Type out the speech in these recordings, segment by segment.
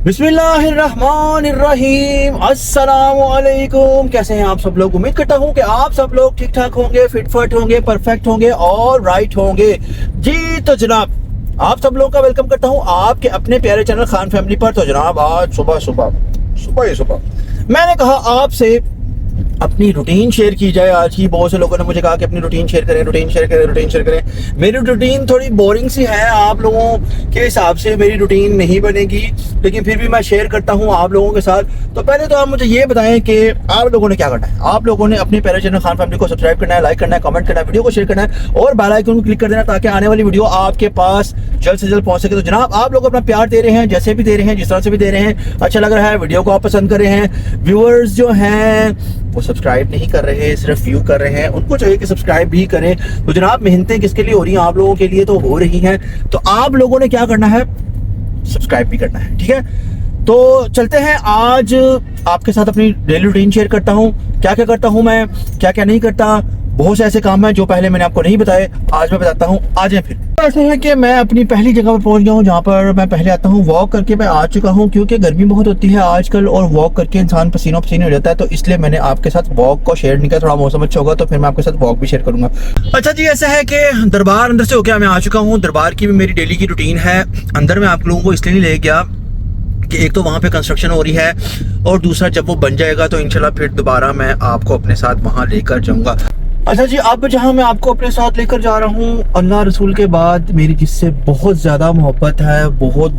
बिस्मिल्लाहिर्रहमानिर्रहीम, अस्सलामुअलैकुम। कैसे हैं आप सब लोग? उम्मीद करता हूं कि आप सब लोग ठीक ठाक होंगे, फिट होंगे, परफेक्ट होंगे और राइट होंगे। जी तो जनाब, आप सब लोग का वेलकम करता हूं आपके अपने प्यारे चैनल खान फैमिली पर। तो जनाब, आज सुबह मैंने कहा आपसे अपनी रूटीन शेयर की जाए। आज की बहुत से लोगों ने मुझे कहा कि अपनी रूटीन शेयर करें। मेरी रूटीन थोड़ी बोरिंग सी है, आप लोगों के हिसाब से मेरी रूटीन नहीं बनेगी, लेकिन फिर भी मैं शेयर करता हूं आप लोगों के साथ। तो पहले तो आप मुझे ये बताएं कि आप लोगों ने क्या करना है। आप लोगों ने अपने प्यारे चैनल खान फैमिली को सब्सक्राइब करना है, लाइक करना है, कमेंट करना है, वीडियो को शेयर करना है और बेल आइकन को क्लिक कर देना, ताकि आने वाली वीडियो आपके पास जल्द से जल्द पहुंच सके। तो जनाब, आप लोग अपना प्यार दे रहे हैं, जैसे भी दे रहे हैं, जिस तरह से भी दे रहे हैं, अच्छा लग रहा है, वीडियो को आप पसंद कर रहे हैं। व्यूअर्स जो हैं वो सब्सक्राइब नहीं कर रहे, सिर्फ व्यू कर रहे हैं, उनको चाहिए कि सब्सक्राइब भी करें। तो जनाब, मेहनतें किसके लिए हो रही हैं? आप लोगों के लिए तो हो रही हैं। तो आप लोगों ने क्या करना है? सब्सक्राइब भी करना है, ठीक है? तो चलते हैं, आज आपके साथ अपनी डेली रूटीन शेयर करता हूं। क्या क्या करता हूं मैं, क्या क्या नहीं करता। बहुत से ऐसे काम हैं जो पहले मैंने आपको नहीं बताए, आज मैं बताता हूं। आ जाए फिर। ऐसा है कि मैं अपनी पहली जगह पर पहुंच गया हूं, जहां पर मैं पहले आता हूं। वॉक करके मैं आ चुका हूं, क्योंकि गर्मी बहुत होती है आजकल और वॉक करके इंसान पसीनो पसीने हो जाता है। तो इसलिए मैंने आपके साथ वॉक को शेयर नहीं किया। थोड़ा मौसम अच्छा होगा तो फिर मैं आपके साथ वॉक भी शेयर करूंगा। अच्छा जी, ऐसा है कि दरबार अंदर से होकर मैं आ चुका हूँ। दरबार की भी मेरी डेली की रूटीन है। अंदर मैं आप लोगों को इसलिए नहीं ले गया कि एक तो वहाँ पे कंस्ट्रक्शन हो रही है, और दूसरा जब वो बन जाएगा तो इंशाल्लाह फिर दोबारा मैं आपको अपने साथ वहाँ लेकर जाऊँगा। अच्छा जी, अब जहाँ मैं आपको अपने साथ लेकर जा रहा हूँ, अल्लाह रसूल के बाद मेरी जिससे बहुत ज़्यादा मोहब्बत है, बहुत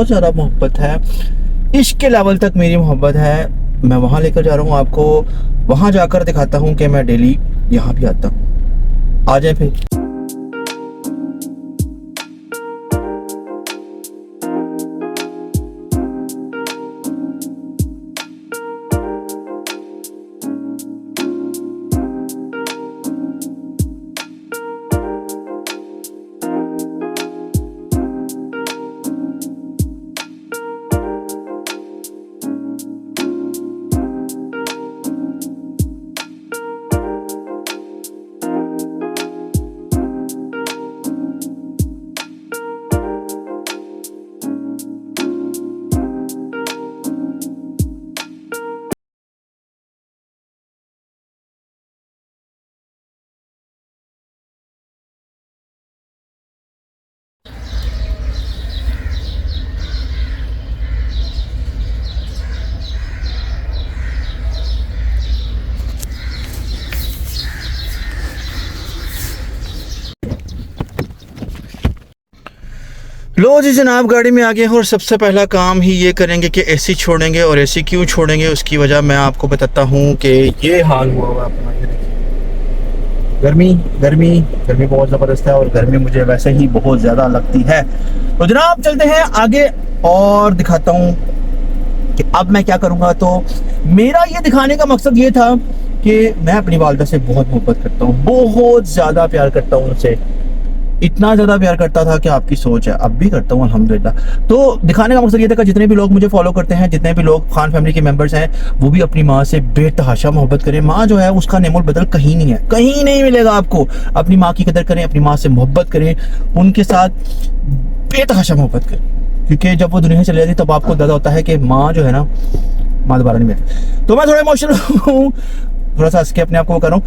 ज़्यादा मोहब्बत है, इश्क के लेवल तक मेरी मोहब्बत है, मैं वहाँ लेकर जा रहा हूँ आपको। वहाँ जाकर दिखाता हूँ कि मैं डेली यहाँ भी आता हूँ। आ जाए फिर। लो जी जनाब, गाड़ी में आ गए हैं और सबसे पहला काम ही ये करेंगे कि एसी छोड़ेंगे। और एसी क्यों छोड़ेंगे उसकी वजह मैं आपको बताता हूँ कि ये हाल हुआ हुआ अपना। ये देखिए, गर्मी बहुत ज़बरदस्त है और गर्मी मुझे वैसे ही बहुत ज़्यादा लगती है। तो जनाब, चलते हैं आगे और दिखाता हूँ कि अब मैं क्या करूँगा। तो मेरा ये दिखाने का मकसद ये था कि मैं अपनी वालदा से बहुत मोहब्बत करता हूँ, बहुत ज़्यादा प्यार करता हूँ उनसे। इतना ज्यादा प्यार करता था कि आपकी सोच है, अब भी करता हूँ अल्हम्दुलिल्लाह। तो दिखाने का मकसद ये था कि जितने भी लोग मुझे फॉलो करते हैं, जितने भी लोग खान फैमिली के मेंबर्स हैं, वो भी अपनी माँ से बेतहाशा मोहब्बत करें। माँ जो है उसका नेमोल बदल कहीं नहीं है, कहीं नहीं मिलेगा आपको। अपनी माँ की कदर करें, अपनी माँ से मोहब्बत करें, उनके साथ बेतहाशा मोहब्बत करें, क्योंकि जब वो दुनिया से चले जाती तब आपको अंदाजा होता है कि माँ जो है ना, माँ दोबारा नहीं मिलती। तो मैं थोड़ा इमोशनल हूँ, थोड़ा सा हंस के अपने आप को कर रहा हूँ।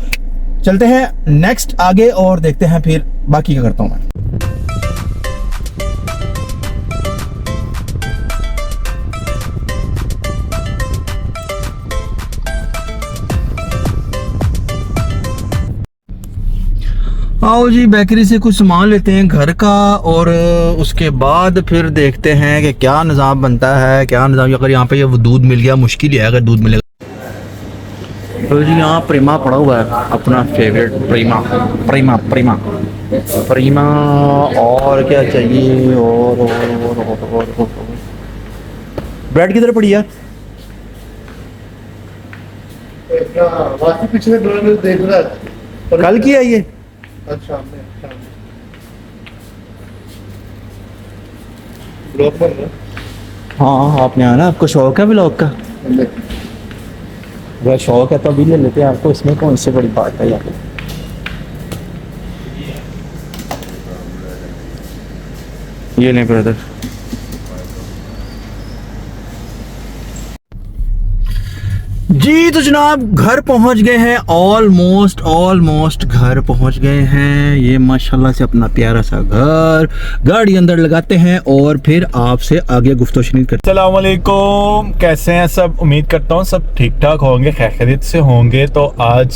चलते हैं नेक्स्ट आगे और देखते हैं फिर बाकी क्या करता हूं मैं। आओ जी, बेकरी से कुछ सामान लेते हैं घर का, और उसके बाद फिर देखते हैं कि क्या निज़ाम बनता है, क्या निज़ाम। अगर यहाँ पे ये दूध मिल गया, मुश्किल ही है अगर दूध मिलेगा। तो जी, यहाँ प्रीमा पड़ा हुआ है, अपना फेवरेट प्रीमा। और क्या चाहिए? और ब्रेड किधर पड़ी यार? पिछले देख रहा है, कल की है ये? अच्छा, ब्लॉग बन रहा। हाँ, आपने आना, आपको शौक है ब्लॉग का? अगर शौक है तो अभी ले लेते हैं आपको, इसमें कौन सी बड़ी बात है यार। ये नहीं ब्रदर, तो जनाब घर पहुंच गए हैं, ऑलमोस्ट घर पहुंच गए हैं। ये माशाल्लाह से अपना प्यारा सा घर गाड़ी अंदर लगाते हैं और फिर आपसे आगे गुफ्तगू करते अस्सलाम वालेकुम, कैसे हैं सब? उम्मीद करता हूँ सब ठीक ठाक होंगे, खैरियत से होंगे। तो आज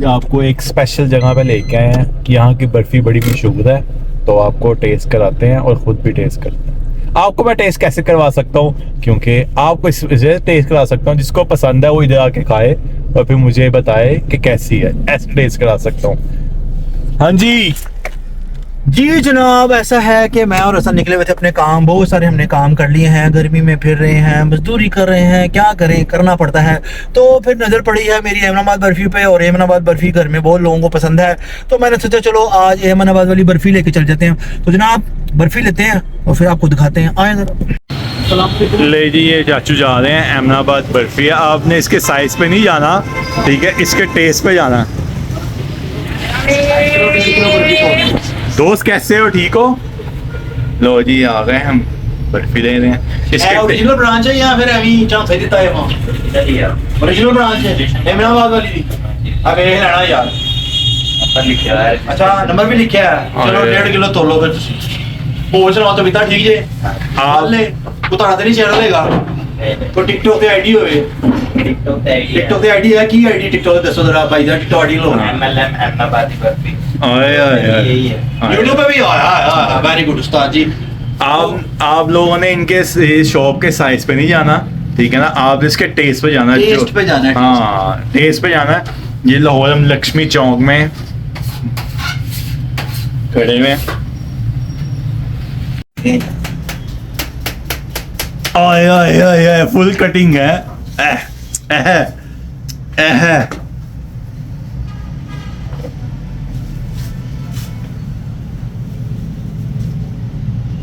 आपको एक स्पेशल जगह पे लेके आए हैं। यहाँ की बर्फ़ी बड़ी मशहूर है, तो आपको टेस्ट कराते हैं और ख़ुद भी टेस्ट करते हैं। आपको मैं टेस्ट कैसे करवा सकता हूँ, क्योंकि आपको इस वजह से टेस्ट करा सकता हूँ, जिसको पसंद है वो इधर आके खाए और फिर मुझे बताए कि कैसी है। ऐसे टेस्ट करा सकता हूँ। हाँ जी जनाब, ऐसा है कि मैं और हसन निकले हुए थे अपने काम। बहुत सारे हमने काम कर लिए हैं, गर्मी में फिर रहे हैं, मजदूरी कर रहे हैं, क्या करें, करना पड़ता है। तो फिर नज़र पड़ी है मेरी एमनाबाद बर्फ़ी पे, और एमनाबाद बर्फ़ी घर में बहुत लोगों को पसंद है। तो मैंने सोचा चलो आज एमनाबाद वाली बर्फ़ी लेके चल जाते हैं। तो जनाब बर्फ़ी लेते हैं और फिर आपको दिखाते हैं। आए जरा। ले जी, ये चाचू जा रहे हैं एमनाबाद बर्फ़ी है। आपने इसके साइज़ पे नहीं जाना, ठीक है, इसके टेस्ट पे जाना। दोस्त कैसे हो, ठीक हो? लो जी, आ गए हम, बर्फी ले रहे हैं। इसके ओरिजिनल ब्रांच है या फिर अभी चांस देता है वहां? ओरिजिनल ब्रांच है एमनाबाद वाली। अब ये लेना यार, नंबर लिखा है। अच्छा नंबर भी लिखा है। चलो 1.5 किलो तोलो फिर ਤੁਸੀਂ ਪਹੁੰਚ ਰਹਾ ਤਾਂ ਬਿਤਾ ਠੀਕ ਜੇ ਆ ਲੈ ਉਤਾਰਾ ਤੇ ਨਹੀਂ ਚੈਨਲ ਹੈਗਾ ਕੋਈ ਟਿਕਟੋਕ ਤੇ ਆਈਡੀ ਹੋਵੇ। ਟਿਕਟੋਕ ਤੇ ਆਈਡੀ ਹੈ ਕੀ ਆਈਡੀ ਟਿਕਟੋਕ ਤੇ ਦੱਸੋ ਜਰਾ ਭਾਈ ਦਾ ਟਿਕਟੋਕ ਆਈਡੀ ਲੋ। MLM अहमदाबादी बर्फी। आए आए यूट्यूब पे भी आया। वेरी गुड उस्ताद जी। आप लोगों ने इनके शॉप के साइज पे नहीं जाना, ठीक है ना, आप इसके टेस्ट पे जाना। टेस्ट पे जाना है। हाँ, टेस्ट पे जाना है। ये लाहौर हम लक्ष्मी चौक में खड़े हुए हैं। आए आए आए आए, फुल कटिंग है।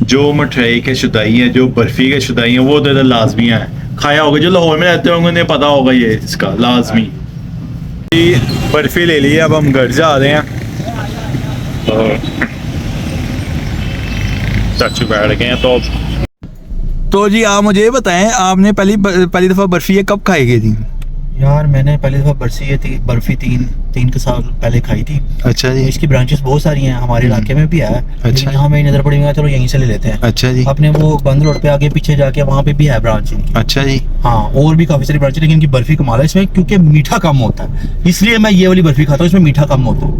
जो मठियाई के शुदाई है, जो बर्फी के शुदाई है, वो तो इधर लाजमी है। खाया होगा, जो लाहौर में रहते होंगे उन्हें पता होगा ये इसका लाजमी। बर्फी ले ली, अब हम घर जा रहे हैं। चाचू बैठ गए हैं। तो जी आप मुझे बताएं, आपने पहली दफ़ा बर्फी ये कब खाई थी? यार मैंने पहली दफा बर्फी तीन के साल पहले खाई थी। अच्छा जी। इसकी ब्रांचेस बहुत सारी हैं, हमारे इलाके में भी है। अच्छा। यहाँ में नजर पड़ी हुई है, चलो यहीं से ले लेते हैं। अच्छा जी। अपने वो बंद रोड पे आगे पीछे जाके वहाँ पे भी है ब्रांच। अच्छा जी। हाँ, और भी काफी सारी ब्रांच, लेकिन इनकी बर्फी कमाल है इसमें, क्योंकि मीठा कम होता है, इसलिए मैं ये वाली बर्फी खाता हूँ। इसमें मीठा कम होता है।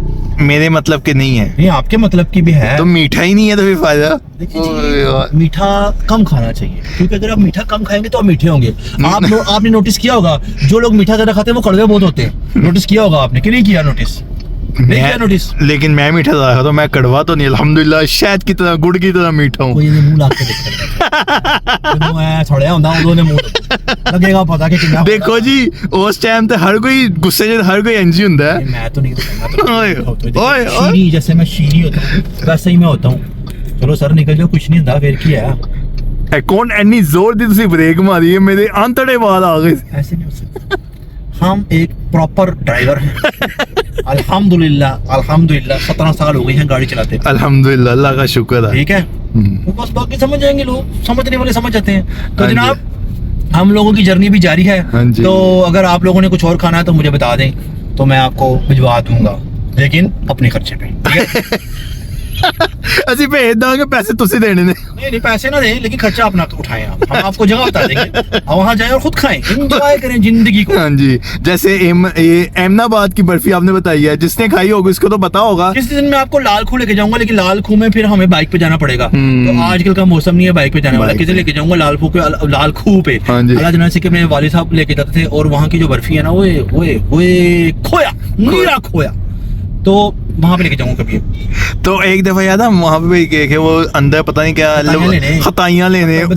मेरे मतलब के नहीं है। नहीं, आपके मतलब की भी है। तो मीठा ही नहीं है तो फिर फायदा। देखिए जी, मीठा कम खाना चाहिए, क्योंकि अगर आप मीठा कम खाएंगे तो आप मीठे होंगे। आपने नोटिस किया होगा, जो लोग मीठा ज्यादा खाते हैं वो कड़वे बहुत होते हैं। नोटिस किया होगा आपने कि नहीं किया नोटिस? नहीं किया नोटिस? लेकिन मैं मीठा ज्यादा खाता हूं, मैं कड़वा तो नहीं, अल्हम्दुलिल्लाह, शहद की तरह, गुड़ की तरह मीठा हूँ। कोई मुंह लाके देखता है सड़िया होता हूं, उन्होंने मुंह लगेगा पता कि कितना। देखो जी, उस टाइम तो हर कोई गुस्से में, हर कोई एंजी होता है। मैं तो नहीं ओए, ओए, शीरी, जैसे मैं शीरी होता हूँ वैसे ही मैं होता हूँ। चलो सर निकल जाओ, कुछ नहीं होता। फिर क्या है, कौन एनी जोर दी तुसी ब्रेक मारी है, मेरे आंतड़े बाल आ गए। ऐसे नहीं हो सकता। हम एक प्रॉपर ड्राइवर हैं। अल्हम्दुलिल्लाह 17 साल हो गए हैं गाड़ी चलाते। अल्हम्दुलिल्लाह, अल्लाह का शुक्र है। ठीक है, तो बस बाकी समझ जाएंगे लोग, समझने वाले समझ जाते हैं। तो हाँ जी। जनाब हम लोगों की जर्नी भी जारी है। हाँ जी। तो अगर आप लोगों ने कुछ और खाना है तो मुझे बता दें, तो मैं आपको भिजवा दूंगा, लेकिन अपने खर्चे पे। ठीक है? ਅਸੀਂ ਭੇਜ ਦਾਂਗੇ, पैसे तुसी देने ने। नहीं पैसे ना दें, लेकिन खर्चा अपना उठाएं। हम आपको जगह बता देंगे, आप वहाँ जाएं और खुद खाएं, एंजॉय करें जिंदगी को। हाँ जी, जैसे एमनाबाद की बर्फी आपने बताई है, जिसने खाई होगी उसको तो पता होगा। किसी दिन मैं आपको लाल खू लेके जाऊंगा, लेकिन लाल खू में फिर हमें बाइक पे जाना पड़ेगा। तो आजकल का मौसम नहीं है बाइक पे जाने वाला। किसी लेके जाऊंगा लाल खू पे। हाँ जी। अल्लाह जाने से कि मेरे वालिद साहब लेके जाते थे, और वहाँ की जो बर्फी है ना, वो खोया, नीरा खोया। तो वहाँ पे लेके जाऊंगा कभी। तो एक दफा याद है, वहाँ पे भी गए थे, वो अंदर पता नहीं क्या खताइयाँ लेने, वो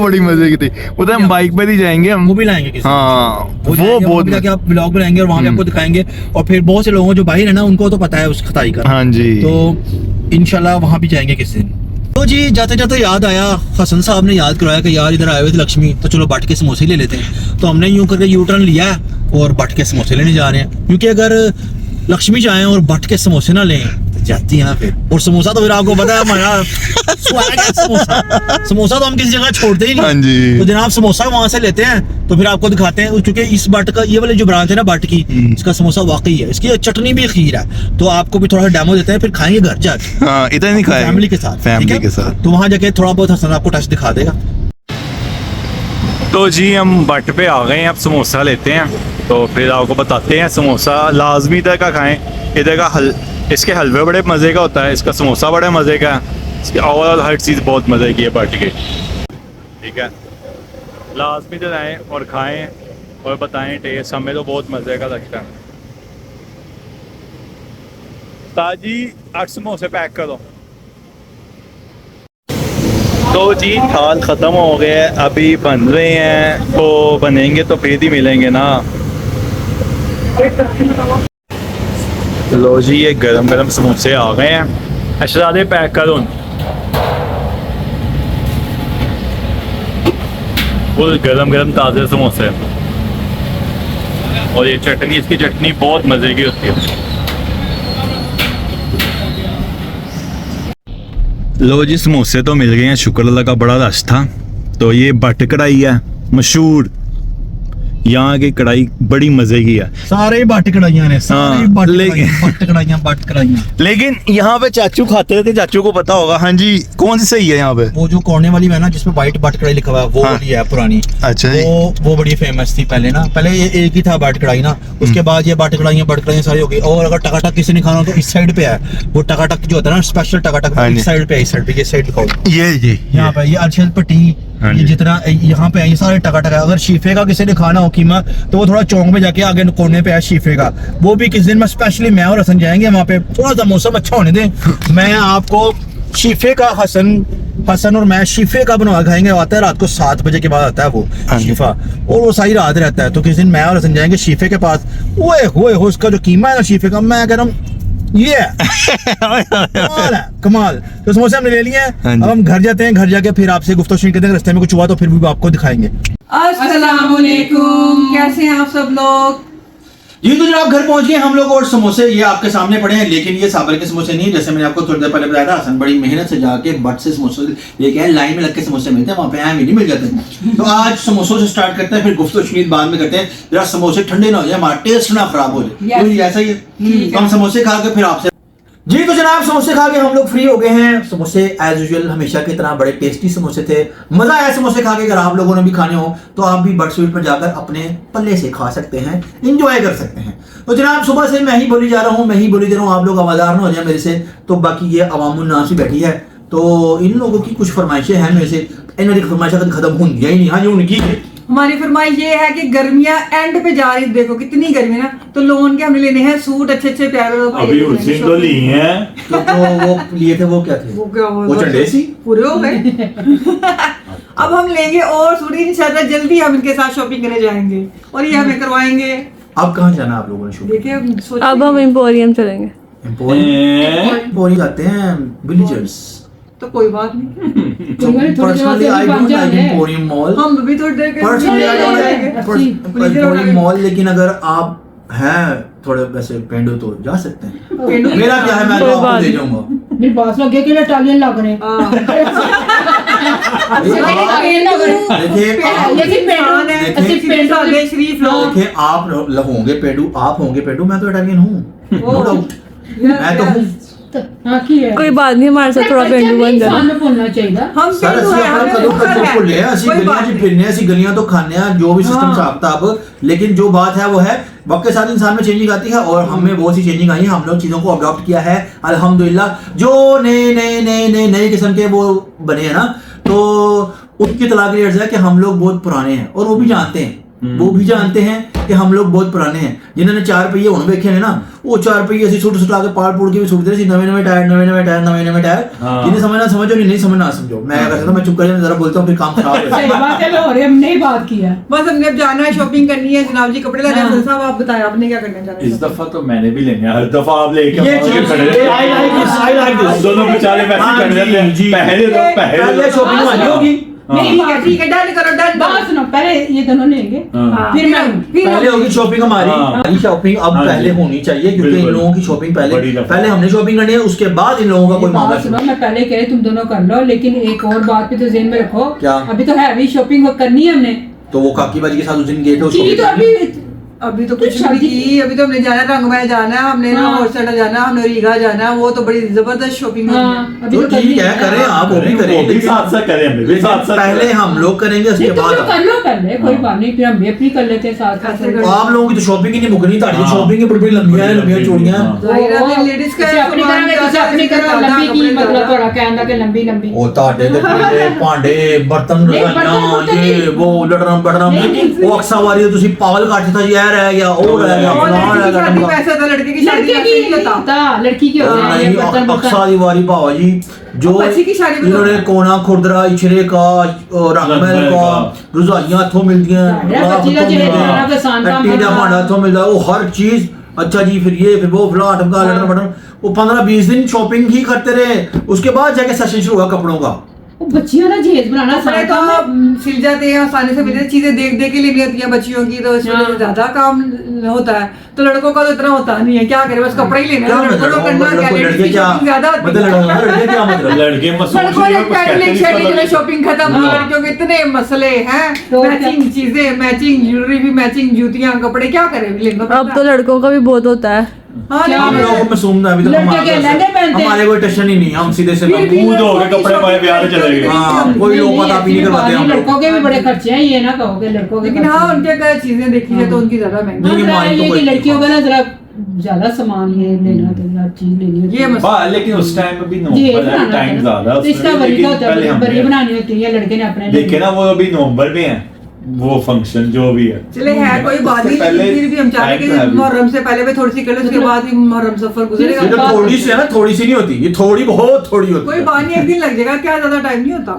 बड़ी मजे की थी। वो तो हम बाइक पर ही जाएंगे, हम वो भी लाएंगे किसी। हाँ, वो बहुत आप ब्लॉग बनाएंगे और वहाँ पे आपको दिखाएंगे। और फिर बहुत से लोगों जो बाहर है ना, उनको तो पता है उस खताई का। हाँ जी। तो इंशाल्लाह वहाँ भी जाएंगे किसी दिन। तो जी जाते जाते याद आया, हसन साहब ने याद कराया कि यार इधर आए हुए थे लक्ष्मी, तो चलो बट के समोसे ले लेते हैं। तो हमने यूं करके यू टर्न लिया और बट के समोसे लेने जा रहे हैं, क्योंकि अगर लक्ष्मी जाएं और बट के समोसे ना लें जाती है ना फिर। और समोसा तो फिर आपको पता है हमारा स्वैग है समोसा। समोसा तो हम किसी जगह छोड़ते ही हाँ नहीं। जी। तो जनाब समोसा वहां से लेते हैं तो फिर आपको दिखाते हैं, क्योंकि इस बट का ये वाली जो ब्रांच है ना बट की, इसका समोसा वाकई है, इसकी चटनी भी खीर है। तो आपको भी थोड़ा डेमो देते हैं, फिर खाएंगे घर जाके हाँ, इतना नहीं खाया फैमिली के साथ। फैमिली ठीक है? के साथ। तो वहां जाके थोड़ा बहुत हसन आपको टच दिखा देगा। तो जी हम बट पे आ गए हैं, अब समोसा लेते हैं तो फिर आपको बताते हैं। समोसा लाजमी इधर का खाएं, इधर का इसके हलवे बड़े मज़े का होता है, इसका समोसा बड़े मज़े का है, इसकी ओवरऑल हर चीज़ बहुत मज़े की है बट की। ठीक है, लाजमी इधर आएँ और खाएं और बताएं टेस्ट, हमें तो बहुत मज़े का लगता है। ताजी 8 समोसे पैक करो। तो जी थाल ख़त्म हो गया है, अभी बन रहे हैं, तो बनेंगे तो फिर ही मिलेंगे ना। लो जी ये गरम गरम समोसे आ गए हैं, अशरादे पैक करो। फुल गरम गरम ताज़े समोसे, और ये चटनी, इसकी चटनी बहुत मज़े की होती है। लो जी समोसे तो मिल गए हैं, शुक्र अल्लाह का, बड़ा रश था। तो ये बट कढ़ाई है मशहूर, यहाँ की कढ़ाई बड़ी मजे की है। सारे ही बट कढ़ाइयाँ ने, सारे ही बट लेकिन बट कढ़ाइयाँ। लेकिन यहाँ पे चाचू खाते रहते, चाचू को पता होगा। हाँ जी, कौन सी सही है यहाँ पे? वो जो कोने वाली है ना जिसमें व्हाइट बट कढ़ाई लिखा हुआ है, वो हाँ। वाली है पुरानी। अच्छा जी। वो बड़ी फेमस थी पहले ना, पहले ये एक ही था बट कढ़ाई ना, उसके बाद ये बट कढ़ाइयाँ सारी हो गई। और अगर टकाटक किसी ने खाना हो तो इस साइड पे है वो टकाटक जो होता है ना, स्पेशल टकाटक हाँ जी। इस साइड पे है, इस साइड पे, ये साइड दिखाओ ये यहाँ पे, ये अर्शद पट्टी, हाँ ये जी। जितना यहाँ पे है ये सारे टकाटक है। अगर शीफे का किसी ने खाना हो कीमा तो वो थोड़ा चौक में जाके आगे कोने पे है शीफे का, वो भी किस दिन में स्पेशली मैं और हसन जाएंगे वहाँ पे। थोड़ा सा मौसम अच्छा होने दें, मैं आपको शीफे का हसन और मैं शीफे का बनवा खाएंगे। आता है रात को 7 बजे के बाद आता है वो शीफा, और वो सारी रात रहता है। तो किस दिन मैं और हसन जाएंगे शीफे के पास, ओए होए हो उसका जो कीमा है ना शीफे का, मैं कह रहा हूँ ये कमाल है, कमाल। तो समोसे हमने ले लिए हैं, अब हम घर जाते हैं, घर जाके फिर आपसे गुफ्तगू करते हैं। रास्ते में कुछ हुआ तो फिर भी आपको दिखाएंगे। अस्सलाम वालेकुम, कैसे हैं आप सब लोग? जी तो जनाब घर पहुंच गए हम लोग, और समोसे ये आपके सामने पड़े हैं, लेकिन ये साबर के समोसे नहीं है। जैसे मैंने आपको थोड़ी देर पहले बताया था, हसन बड़ी मेहनत से जाके बट से समोसे लेके आए। लाइन में लग के समोसे मिलते हैं, वहाँ पे आए भी नहीं मिल जाते। तो आज समोसों से स्टार्ट करते हैं, फिर गुफ्तगू बाद में करते हैं। जरा समोसे ठंडे ना हो जाए, हमारा टेस्ट ना खराब हो जाए। तो ऐसा ही है, तो हम समोसे खा के फिर आपसे। जी तो जनाब समोसे खा के हम लोग फ्री हो गए हैं। समोसे एज यूजुअल हमेशा की तरह बड़े टेस्टी समोसे थे, मजा आया समोसे खा के। अगर आप लोगों ने भी खाने हो तो आप भी बट स्वीट पर जाकर अपने पल्ले से खा सकते हैं, इंजॉय कर सकते हैं। तो जनाब सुबह से मैं ही बोली जा रहा हूँ, मैं ही बोली दे रहा हूँ, आप लोग आवाज़ार ना हो जाए मेरे से। तो बाकी ये अवामुन नास ही बैठी है, तो इन लोगों की कुछ फरमाइशें हैं मेरे से, इन्होंने फरमाइशें कभी खत्म होंगी ही नहीं। हाँ जी उनकी हमारी फरमाइश ये है कि गर्मियां एंड पे जा रही, देखो कितनी गर्मी है ना, तो लोन के हमने लेने हैं सूट अच्छे अच्छे प्यारे। अभी उसी तो ली हैं। तो वो लिए थे, वो क्या थे? वो चंडे सी पूरे हो गए। अब हम लेंगे और सूट, इंशाल्लाह जल्दी हम इनके साथ शॉपिंग करने जाएंगे और ये हमें करवाएंगे। अब कहाँ जाना आप लोगों ने शूट? देखिए अब हम एम्पोरियम चलेंगे। एम्पोरियम जाते हैं, विलेजर्स। तो कोई बात नहीं, personally I don't like emporium mall. हम भी थोड़ी देर के पर्सनली आई डोंट जाएंगे। लाइक एम्पोरियम मॉल, लेकिन अगर आप हैं थोड़े वैसे पेंडो तो जा सकते हैं। मेरा क्या है, मैं तो आपको ले जाऊंगा। मेरे पास लगे कि इटालियन लग रहे देखिए आप होंगे पेडू, आप होंगे पेडू, मैं तो इटालियन हूँ, नो डाउट, मैं तो हूँ। कोई बात नहीं, हमारे साथ थोड़ा पेंडू बन जाना। सामने बोलना चाहिए। हम सर ਅਸੀਂ ਆਪਣਾ ਕਦੋਂ ਕਦੋਂ ਭੁੱਲੇ ਆ, ਅਸੀਂ ਗਲੀਆਂ 'ਚ ਫਿਰਨੇ ਆ, ਅਸੀਂ ਗਲੀਆਂ ਤੋਂ ਖਾਣੇ ਆ, जो भी सिस्टम साफ ताब, लेकिन जो बात है वो है वक्त के साथ इंसान में चेंजिंग आती है, और हमें बहुत सी चेंजिंग आई है। हम लोग चीज़ों को अडॉप्ट किया है अल्हम्दुलिल्लाह। जो नए किस्म के वो बने हैं ना, तो उसकी तलाक ये है कि हम लोग बहुत पुराने हैं, और वो भी जानते हैं, वो भी जानते हैं कि हम लोग बहुत पुराने हैं। जिन्होंने 4 पहिए हुण वेखे ने ना, वो 4 पहिए ਅਸੀਂ ਸੁੱਟ ਸੁੱਟਾ ਕੇ ਪਾੜ ਪੂੜ ਕੇ ਵੀ ਸੁੱਟਦੇ ਸੀ। नवे टायर जिन्हें समझना समझो, नहीं समझना समझो। मैं अगर कहता मैं चुप कर जरा बोलता हूँ, फिर काम खराब हो सही बात है, लाहौर हमने ही बात किया। बस हमने अब जाना है, शॉपिंग करनी है। जनाब जी कपड़े लाने हैं। फैसल साहब आप बताएं आपने क्या करना चाह रहे हैं? इस दफा तो मैंने भी लेने, हर दफा आप लेके ये पहुंच के चीज़- खड़े रहते हैं। I like this, I like this। हम दोनों बेचारे पैसे हाँ कर जी, देते हैं, जी। पहले दो पहले शॉपिंग वाली होगी, ठीक है डन करो डन बात सुनो, पहले ये दोनों लेंगे, फिर मैं पहले होगी शॉपिंग हमारी शॉपिंग अब पहले होनी चाहिए क्योंकि इन लोगों की शॉपिंग पहले हमने शॉपिंग करनी है, उसके बाद इन लोगों का कोई मामला सुनो, मैं पहले कह रही तुम दोनों कर लो, लेकिन एक और बात भी तो ज़हन में रखो। क्या? अभी तो हैवी शॉपिंग करनी है हमने, तो वो काकी बाजी के साथ उस दिन गए थे की तो अभी तो कुछ नहीं की, अभी तो हमने जाना है रंगमहल जाना है, हमने हॉर्सटा जाना है, हमने रीगा जाना है, वो तो बड़ी जबरदस्त शॉपिंग है। अभी तो ठीक है करें आप वो भी करें साथ साथ करें, हम भी साथ साथ पहले हम लोग करेंगे उसके बाद कर लो पहले, कोई बात नहीं, फिर हम भी अपनी कर लेते हैं साथ साथ। आप लोगों की तो शॉपिंग ही नहीं मुकनी, ताड़ी शॉपिंग की बड़ी लंबियां हैं, लंबियां चूड़ियां लेडीज का अपनी तरह लंबी की मतलब थोड़ा कहना कि लंबी लंबी ਉਹ ਤੁਹਾਡੇ ਦੇ ਪੀਲੇ ਭਾਂਡੇ ਬਰਤਨ ਰਜ਼ਾਈਆਂ ਇਹ ਉਹ ਲੜਨਾ ਬੜਨਾ ਉਹ ਅਕਸਾ ਵਾਰੀ ਤੁਸੀਂ ਪਾਗਲ ਕੱਟ ਦਿੱਤਾ ਜੀ ਇਹ ਰਹਿ ਗਿਆ ਉਹ ਰਹਿ ਗਿਆ ਫਲਾਣਾ ਰਹਿ ਗਿਆ पैसा था लड़के की शादी लड़के की नहीं होता, लड़की की होता है ये बर्तन अक्सा की वारी भावा जी जो बच्ची की शादी में इन्होंने कोना खुरदरा इचरे का रंगमहल का रजाइयां हथों मिलती हैं टीडा भांडा हथों मिलता है वो हर चीज। अच्छा जी फिर ये फिर वो फला टमका लड़ना बटन वो 15-20 दिन शॉपिंग ही करते रहे, उसके बाद जाके सेशन शुरू हुआ कपड़ों का। बच्चियों ना जेज बनाना कपड़े तो सिल जाते हैं आसानी से मिलते, चीजें देख देख के लिए मिलती हैं बच्चियों की, तो इसमें ज्यादा काम होता है। तो लड़कों का तो इतना होता नहीं है, क्या करे बस कपड़े ही लेना है, लड़कों को करना क्या है, लड़के क्या ज्यादा लड़के क्या मतलब लड़के लड़कों ने पहले शर्ट शॉपिंग खत्म, लड़कियों के इतने मसले हैं, मैचिंग चीजें, मैचिंग ज्वेलरी भी, मैचिंग जूतियां, कपड़े, क्या करे अब तो लड़कों का भी बहुत होता है। हम लोगों को मासूम अभी तक हमारे कोई टेंशन ही नहीं, हम सीधे से कूद हो गए कपड़े पाए ब्याह चले गए। हाँ कोई लोग पता भी नहीं करवाते हम लड़कों के भी बड़े खर्चे हैं, ये ना कहोगे लड़कों के, लेकिन हाँ उनके अगर चीजें देखी जाए तो उनकी ज्यादा महंगी ये कि लड़कियों का ना जरा ज्यादा सामान ये लेना तो हर चीज लेनी होती है, वाह लेकिन उस टाइम में भी नवंबर है, टाइम ज्यादा तो इसका वरी का होता है, बरी बनानी होती है, लड़के ने अपने देखे ना वो अभी नवंबर में है वो फंक्शन जो भी है। चले है कोई बात नहीं, लेकिन फिर भी हम चाहते हैं कि मुहर्रम से पहले भी थोड़ी सी कर ले, उसके बाद भी मुहर्रम सफर गुजरेगा। तो थोड़ी सी है ना, थोड़ी सी नहीं होती ये, थोड़ी बहुत थोड़ी होती कोई है। बात नहीं, एक दिन लग जाएगा, क्या ज्यादा टाइम नहीं होता।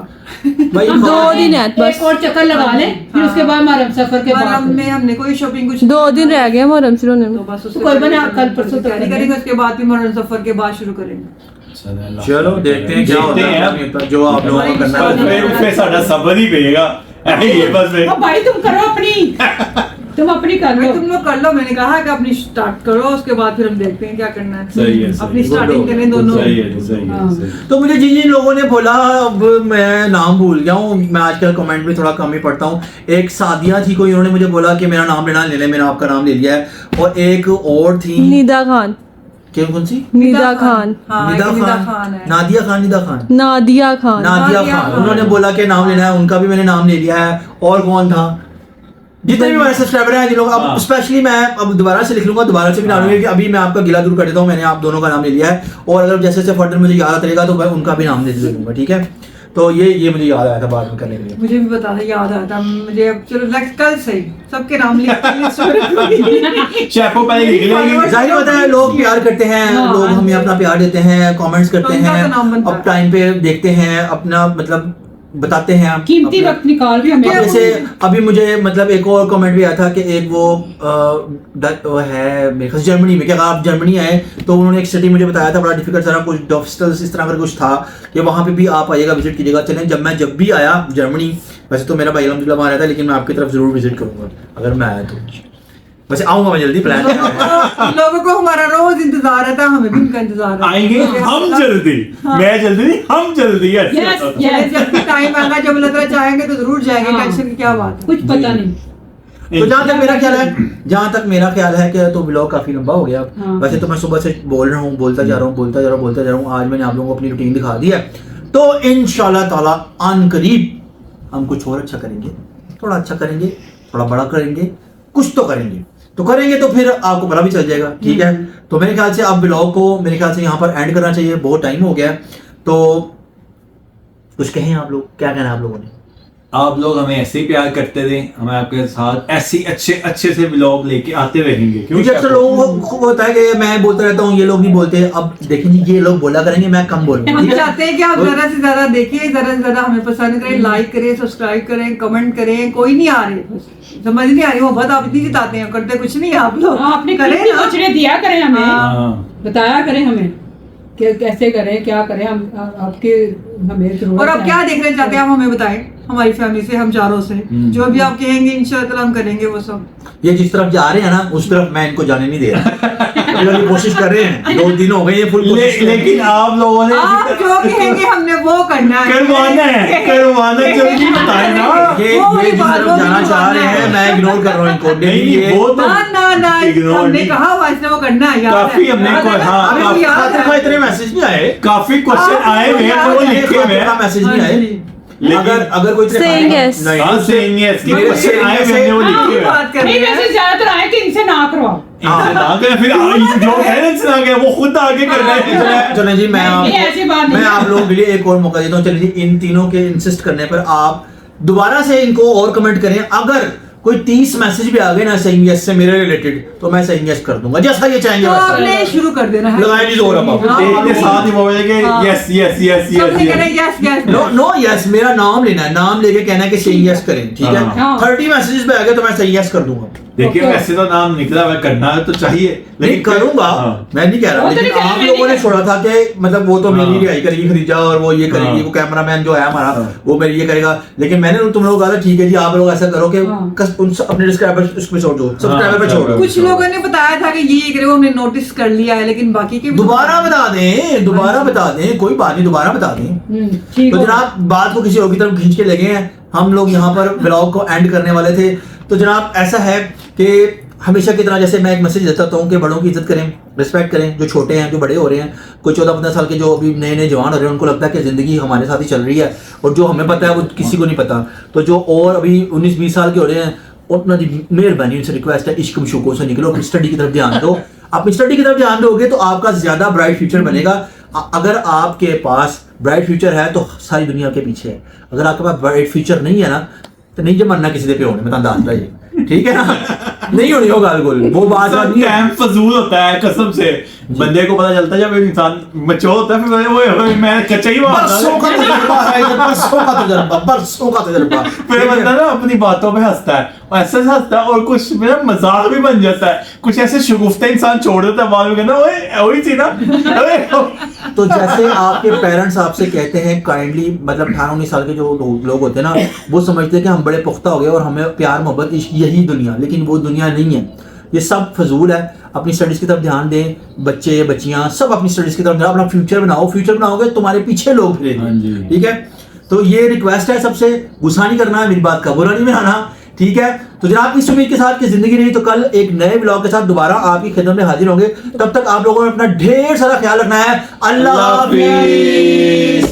भाई 2 दिन है बस, एक और चक्कर लगा ले, फिर उसके बाद मुहर्रम सफर के मुहर्रम बाद में हमने कोई शॉपिंग कुछ 2 दिन रह गए मुहर्रम शुरू होने में। तो बस कोई बना कल परसों तक तैयारी करेंगे, उसके बाद भी मुहर्रम सफर के बाद शुरू करेंगे। चलो देखते हैं क्या होता है, जो आप लोगों को करना है फिर साडा सबर ही पेगा ये बस अब भाई तुम करो अपनी तुम अपनी कर लो, तुम लोग कर लो, मैंने कहा कि अपनी स्टार्ट करो, उसके बाद फिर हम देखते हैं क्या करना है। सही है, अपनी स्टार्टिंग करें दोनों। सही है। तो मुझे जिन जिन लोगों ने बोला, अब मैं नाम भूल गया हूँ, मैं आजकल कमेंट में थोड़ा कम ही पढ़ता हूँ। एक सादिया थी कोई, उन्होंने मुझे बोला कि मेरा नाम लेना, मैंने आपका नाम ले लिया है। और एक और थी निदा खान, क्या कौन सी? निदा खान, निदा खान है, नादिया खान, निदा खान, नादिया खान, नादिया खान, उन्होंने बोला कि नाम लेना है, उनका भी मैंने नाम ले लिया है। और कौन था? जितने भी हमारे सब्सक्राइबर हैं जिन लोग, अब स्पेशली मैं अब दोबारा से लिख लूंगा, दोबारा से भी डालूंगा कि अभी मैं आपका गिला दूर कर देता हूँ, मैंने आप दोनों का नाम ले लिया है। और अगर जैसे जैसे फर्दर मुझे याद रहेगा तो मैं उनका भी नाम ले लूंगा, ठीक है? तो ये मुझे याद आया था बाद में करने के लिए। मुझे भी पता था, याद आया था मुझे। अब चलो कल से सबके नाम लिख शैपो पहले लिख लेंगे। जाहिर होता है लोग प्यार करते हैं, लोग हमें अपना प्यार देते हैं, कमेंट्स करते हैं, अब टाइम पे देखते हैं, अपना मतलब बताते हैं, कीमती वक्त निकाल भी हमें। जैसे अभी मुझे मतलब एक और कमेंट भी आया था कि एक वो है मेरे ख्याल जर्मनी में, क्या आप जर्मनी आए तो उन्होंने एक सिटी मुझे बताया था, बड़ा डिफिकल्ट सारा कुछ डॉफ्स्टल्स इस तरह का कुछ था कि वहाँ पे भी आप आइएगा, विजिट कीजिएगा। चलें जब भी आया जर्मनी, वैसे तो मेरा भाई अलहमदुलिल्लाह वहाँ रहता है, लेकिन मैं आपकी तरफ जरूर विजिट करूँगा अगर मैं आया तो। वैसे आऊँगा मैं जल्दी, प्लान है। लोगों को हमारा रोज इंतजार रहता है, हमें भी उनका इंतजार है। आएंगे हम जल्दी, मैं जल्दी नहीं, हम जल्दी। जब भी टाइम आएगा, जब अल्लाह ताला चाहेंगे तो जरूर जाएंगे, टेंशन की क्या बात है, कुछ पता नहीं। तो जहाँ तक मेरा ख्याल है कि तो व्लॉग काफी लंबा हो गया। वैसे तो मैं सुबह से बोल रहा हूँ, बोलता जा रहा हूँ। आज मैंने आप लोगों को अपनी रूटीन दिखा दी है, तो इंशाल्लाह ताला अन करीब हम कुछ और अच्छा करेंगे, थोड़ा अच्छा करेंगे, थोड़ा बड़ा करेंगे, कुछ तो करेंगे तो फिर आपको पता भी चल जाएगा, ठीक है? तो मेरे ख्याल से अब ब्लॉग को मेरे ख्याल से यहाँ पर एंड करना चाहिए, बहुत टाइम हो गया है। तो कुछ कहें आप लोग, क्या कहना है आप लोगों ने? आप लोग हमें ऐसे ही प्यार करते रहे, हमें आपके साथ ऐसे अच्छे से व्लॉग लेके आते रहेंगे। क्योंकि अक्सर लोगों को होता है कि मैं बोलता रहता हूँ, ये लोग नहीं बोलते। अब देखेंगे ये लोग बोला करेंगे, मैं कम बोलूंगा। हम चाहते हैं कि आप ज्यादा से ज्यादा देखिए, ज्यादा से ज्यादा हमें पसंद करें, लाइक करें, सब्सक्राइब करें, कमेंट करें। कोई नहीं आ रही, समझ नहीं आ रही, वो बहुत आप इतनी जिताते हैं, करते कुछ नहीं आप लोग। आपने करें ना, कुछ दिया करें हमें, बताया करें हमें कि कैसे करें, क्या करें, हम आपके हमें। और अब क्या देखना चाहते हैं आप हमें बताएं। हमारी फैमिली से, हम चारों से। जो भी आप कहेंगे इंशाल्लाह हम करेंगे वो सब। ये जिस तरफ जा रहे हैं ना उस तरफ मैं इनको जाने नहीं दे रहा। ये कोशिश कर रहे हैं, 2 दिन हो गए ये फुल कोशिश। लेकिन आप लोगों ने आप जो कहेंगे हमने वो करना है, करवाना जल्दी बताए ना। ये वो वाली जिस बात, तरफ वो जाना भी चाह रहे करना हैं है। मैं इग्नोर कर रहा हूँ इनको। नहीं, वो तो ना ignore हमने नहीं। कहा वाइस ने वो करना है, याद काफी है? हमने याद है? हाँ, अभी काफी याद है? खातिर इतने मैसेज नहीं आए, काफी क्वेश्चन आए हुए हैं, वो लिखे हुए हैं। मैसेज नहीं हाँ आए। जी। अगर कोई Saying yes. हाँ, saying yes की मेरे क्वेश्चन आए हुए हैं, वो हाँ, लिखे हुए हैं। बात कर नहीं, रहे हैं। वैसे ज्यादातर आए कि इनसे ना करवाओ। इनसे ना करें, फिर जो पेरेंट्स ना गए वो खुद आगे कर रहे हैं। चलें जी, नहीं, ऐसी बात नहीं मैं है। आप लोगों के लिए एक और मौका देता हूँ। चलिए जी, इन तीनों के इंसिस्ट करने पर आप दोबारा से इनको और कमेंट करें। अगर कोई 30 मैसेज भी आ गए ना सेइंग यस से मेरे रिलेटेड, तो मैं सेइंग यस कर दूंगा, जैसा ये चाहेंगे तो वैसा। आपने शुरू कर देना है। लगाए जी जोर अब आप। हाँ, एक के साथ ही बोले कि हाँ। यस यस यस सबने यस कहना यस यस। नो यस, मेरा नाम लेना है, नाम लेके कहना है कि सेइंग यस करें, ठीक है। हाँ। 30 मैसेजेस पे आ गए तो मैं सेइंग यस कर दूंगा। देखिए Okay. वैसे तो नाम निकला हुआ, करना तो चाहिए, नहीं करूंगा, हाँ। मैं नहीं कह रहा, वो तो लेकिन नहीं कह रहा, आप मैं लोगों ने नहीं छोड़ा था कि मतलब वो तो मेरी हाँ। रिहाई करेगी खरीजा और वो ये करेगी, हाँ। वो कैमरामैन जो है हमारा हाँ। वो मेरी ये करेगा। लेकिन मैंने तुम लोग कहा था ठीक है जी, आप लोग ऐसा करो कि हाँ। अपने सब्सक्राइबर उसमें छोड़ दो, सब्सक्राइबर पे छोड़ दो। कुछ लोगों ने बताया था कि ये करे, वो हमने नोटिस कर लिया है, लेकिन बाकी के दोबारा बता दें, दोबारा बता दें, कोई बात नहीं, दोबारा बता दें। ठीक तो हो। जनाब बात को किसी और की तरफ खींच के लगे हैं, हम लोग यहाँ पर ब्लॉग को एंड करने वाले थे। तो जनाब ऐसा है कि हमेशा की तरह जैसे मैं एक मैसेज देता हूँ कि बड़ों की इज्जत करें, रिस्पेक्ट करें, जो छोटे हैं, जो बड़े हो रहे हैं, कोई 14-15 साल के जो अभी नए नए जवान हो रहे हैं, उनको लगता है कि ज़िंदगी हमारे साथ ही चल रही है और जो हमें पता है वो किसी को नहीं पता। तो जो और अभी 19-20 साल के हो रहे हैं, उतना जी मेहरबानी उनसे रिक्वेस्ट है, इश्क मशूकों से निकलो, अपनी स्टडी की तरफ ध्यान दो। आप स्टडी की तरफ ध्यान दोगे तो आपका ज़्यादा ब्राइट फ्यूचर बनेगा। अगर आपके पास ब्राइट फ्यूचर है तो सारी दुनिया के पीछे है, अगर आपके पास ब्राइट फ्यूचर नहीं है ना तो नहीं जमना किसी दे पे होने, मैं दस रहा जी, ठीक है ना। नहीं होनी हो गाल गोल, वो बात सब नहीं है। टाइम फजूल होता है कसम से। बंदे को पता चलता है जब इंसान मैच्योर होता है, फिर वो मैं कच्चा ही बरसों का तजुर्बा है ये, बरसों का तजुर्बा, बरसों का तजुर्बा। फिर बंदा ना अपनी बातों पे हंसता है, और ऐसे हंसता है और कुछ मेरा मजाक भी बन जाता है, कुछ ऐसे शगुफ्ते इंसान छोड़ देता है बाद में, कहना ओए वही थी ना। तो जैसे आपके पेरेंट्स आपसे कहते हैं काइंडली, मतलब 18-19 साल के जो लोग होते हैं ना, वो समझते हैं कि हम बड़े पुख्ता हो गए और हमें प्यार मोहब्बत यही दुनिया, लेकिन वो दुनिया नहीं है, ये सब फजूल है। अपनी स्टडीज की तरफ ध्यान दें, बच्चे बच्चियां सब अपनी स्टडीज की तरफ ध्यान, अपना फ्यूचर बनाओ, फ्यूचर बनाओगे तुम्हारे पीछे लोग हाँ जी। फिरेंगे, ठीक है। तो ये रिक्वेस्ट है सबसे, गुस्सा नहीं करना है, मेरी बात का बुरा नहीं बनाना, ठीक है। तो जनाब इस उम्मीद के साथ कि जिंदगी रही तो कल एक नए ब्लॉग के साथ दोबारा आपकी खिदमत में हाजिर होंगे। तब तक आप लोगों ने अपना ढेर सारा ख्याल रखना है। अल्लाह हाफिज़।